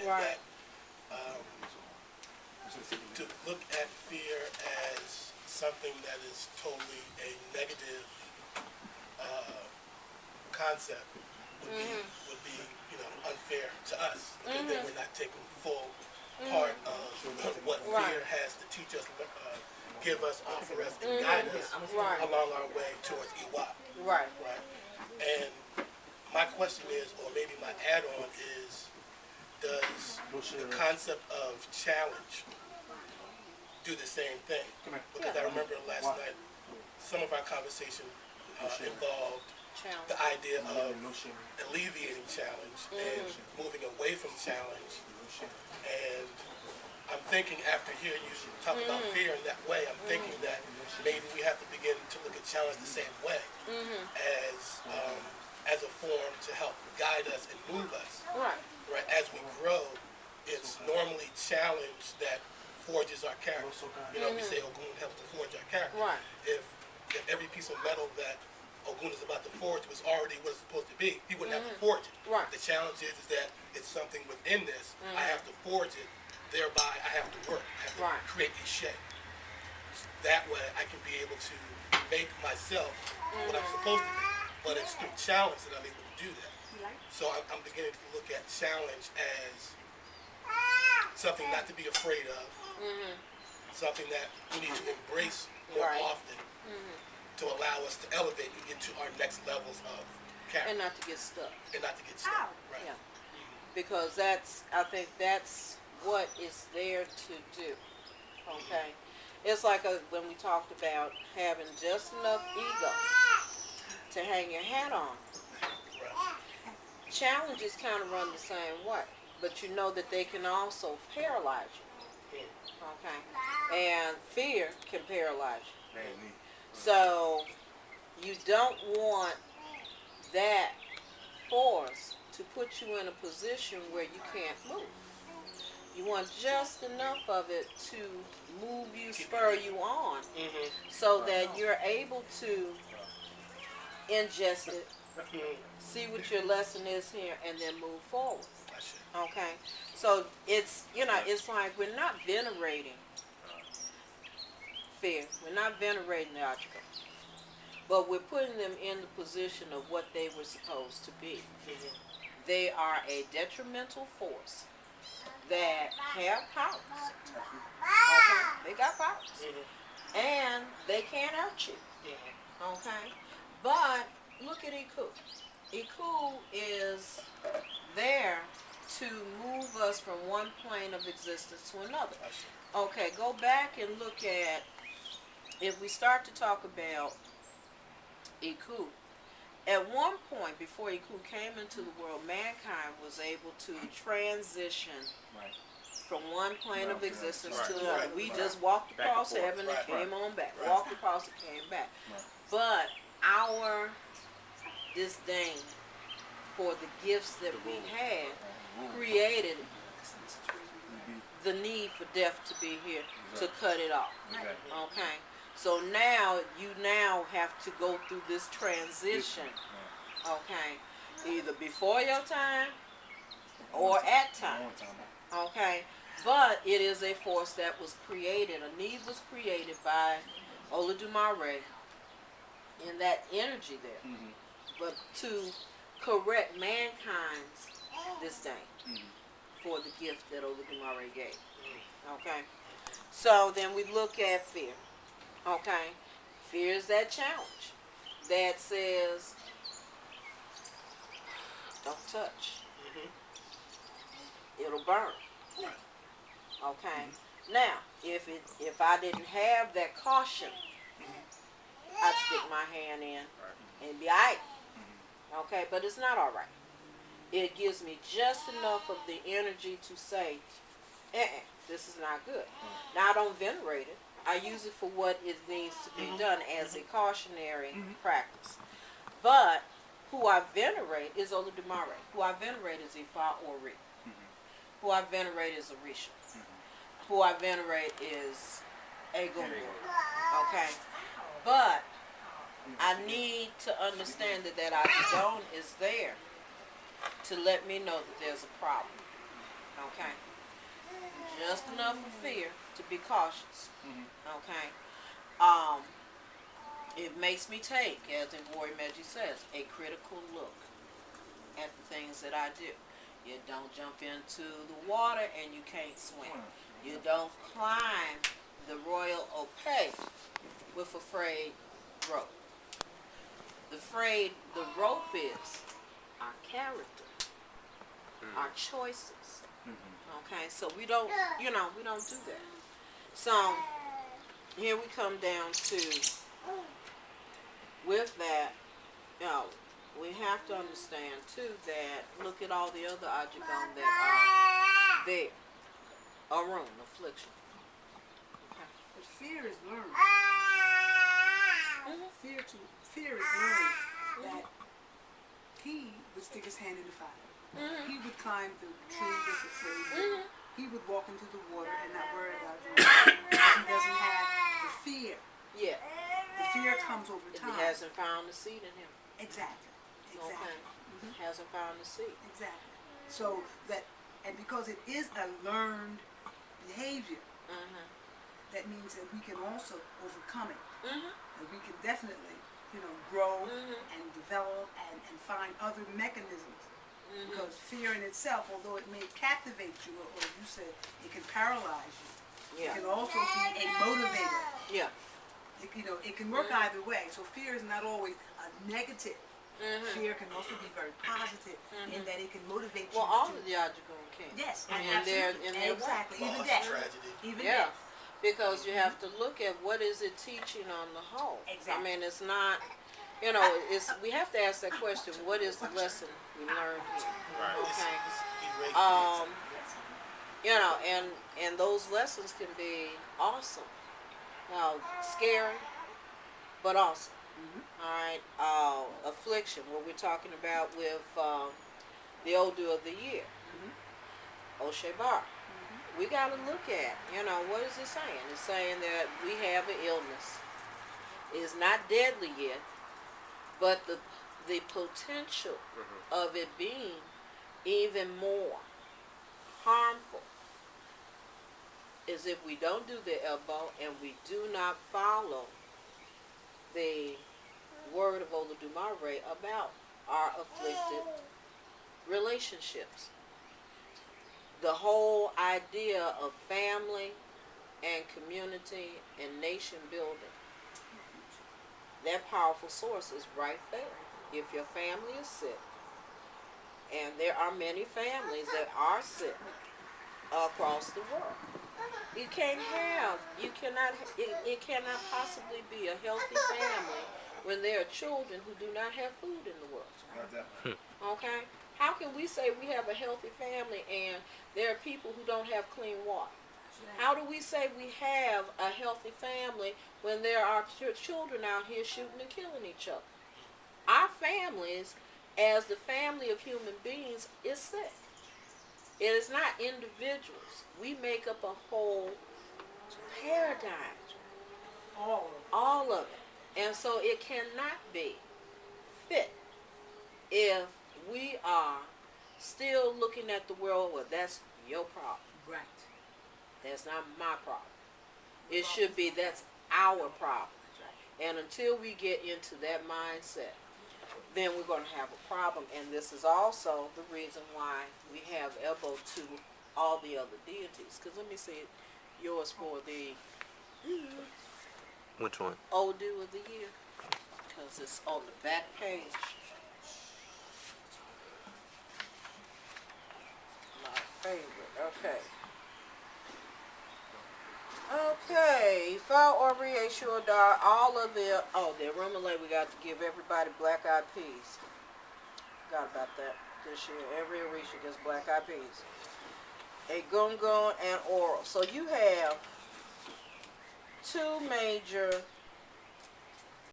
that to look at fear as something that is totally a negative concept would be unfair to us, because then we're not taking full part of what fear has to teach us, give us, offer us, and guide us along our way towards Iwa. Right. Right. And my question is, or maybe my add-on is, does the concept of challenge do the same thing? Because I remember last night, some of our conversation involved the idea of alleviating challenge and moving away from challenge. And I'm thinking, after hearing you talk about fear in that way, I'm thinking that maybe we have to begin to look at challenge the same way, as a form to help guide us and move us. Right. As we grow, it's normally challenge that forges our character. We say Ogun helps to forge our character. If every piece of metal that Ogun is about to forge was already what it's supposed to be, he wouldn't have to forge it. The challenge is that it's something within this. I have to forge it. Thereby, I have to work. I have to create a shape. That way, I can be able to make myself what I'm supposed to be. But it's through challenge that I'm able to do that. So I'm beginning to look at challenge as something not to be afraid of, something that we need to embrace more often to allow us to elevate and get to our next levels of character. And not to get stuck. Right. Yeah. Because I think that's what is there to do. Okay? It's like when we talked about having just enough ego to hang your hat on. Challenges kind of run the same way, but you know that they can also paralyze you. Okay? And fear can paralyze you. So you don't want that force to put you in a position where you can't move. You want just enough of it to move you, spur you on, so that you're able to ingest it, see what your lesson is here, and then move forward. Okay? So it's, it's like we're not venerating fear. We're not venerating the object. But we're putting them in the position of what they were supposed to be. They are a detrimental force that have powers. Okay? They got powers. And they can't hurt you. Okay? But look at Iku. Iku is there to move us from one plane of existence to another. Okay, go back and look at, if we start to talk about Iku, at one point before Iku came into the world, mankind was able to transition from one plane of existence to another. We just walked across heaven and came on back. Walked across and came back. But our disdain for the gifts that we had created the need for death to be here to cut it off. Okay? So now you have to go through this transition. Okay? Either before your time or at time. Okay? But it is a force that was created. A need was created by Olodumare in that energy there. But to correct mankind's disdain for the gift that Olodumare gave. Okay? So then we look at fear. Okay? Fear is that challenge that says, don't touch. It'll burn. Okay? Now, if I didn't have that caution, I'd stick my hand in and be alright. Okay? But it's not alright. It gives me just enough of the energy to say, this is not good. Now, I don't venerate it. I use it for what it needs to be done as a cautionary practice. But who I venerate is Olodumare. Who I venerate is Ifa Ori. Who I venerate is Orisha. Who I venerate is Egungun. Okay? But I need to understand that Adon is there to let me know that there's a problem. Okay. Just enough of fear to be cautious. Okay. It makes me take, as Warrior Meji says, a critical look at the things that I do. You don't jump into the water and you can't swim. You don't climb the royal opaque with a frayed rope. The rope is our character, our choices. Okay, so we don't do that. So here we come down to, with that, we have to understand too that look at all the other Ajigon that are there. Arun, affliction. Okay. But fear is learned. Fear is learned that he would stick his hand in the fire. He would climb the tree that's afraid. He would walk into the water and not worry about you. He doesn't have the fear. Yeah. The fear comes over time. He hasn't found the seed in him. Exactly. Okay. Hasn't found the seed. Exactly. So that, and because it is a learned behavior, that means that we can also overcome it. And we can definitely, grow and develop and find other mechanisms. Because fear in itself, although it may captivate you, or you said it can paralyze you, it can also be a motivator. Yeah. It can work either way. So fear is not always a negative. Fear can also be very positive in that it can motivate you. Well, all of the Ajigun can. Yes, Exactly. Even death. Even death. Because you have to look at what is it teaching on the whole. Exactly. I mean, it's not, we have to ask that question, what is the lesson we learned here? Right. Okay. And those lessons can be awesome. Now, scary, but awesome. All right. Affliction, what we're talking about with the Odu of the year. Oshebar. We got to look at, what is it saying? It's saying that we have an illness. It's not deadly yet, but the potential of it being even more harmful is if we don't do the elbow and we do not follow the word of Olodumare about our afflicted relationships. The whole idea of family and community and nation building, that powerful source is right there. If your family is sick, and there are many families that are sick across the world, it cannot possibly be a healthy family when there are children who do not have food in the world. Okay? How can we say we have a healthy family and there are people who don't have clean water? How do we say we have a healthy family when there are children out here shooting and killing each other? Our families, as the family of human beings, is sick. It is not individuals. We make up a whole paradigm. All of it. And so it cannot be fit if we are still looking at the world, well, that's your problem. Right. That's not my problem. It should be, that's our problem. And until we get into that mindset, then we're going to have a problem. And this is also the reason why we have elbow to all the other deities. Because let me see yours for the Which one? Odu of the year. Because it's on the back page. My favorite. Okay. Okay, Fa Ori Shuadar, all of the Rumale, we got to give everybody black-eyed peas. Forgot about that this year. Every Orisha gets black-eyed peas. A Gungun and Oral. So you have two major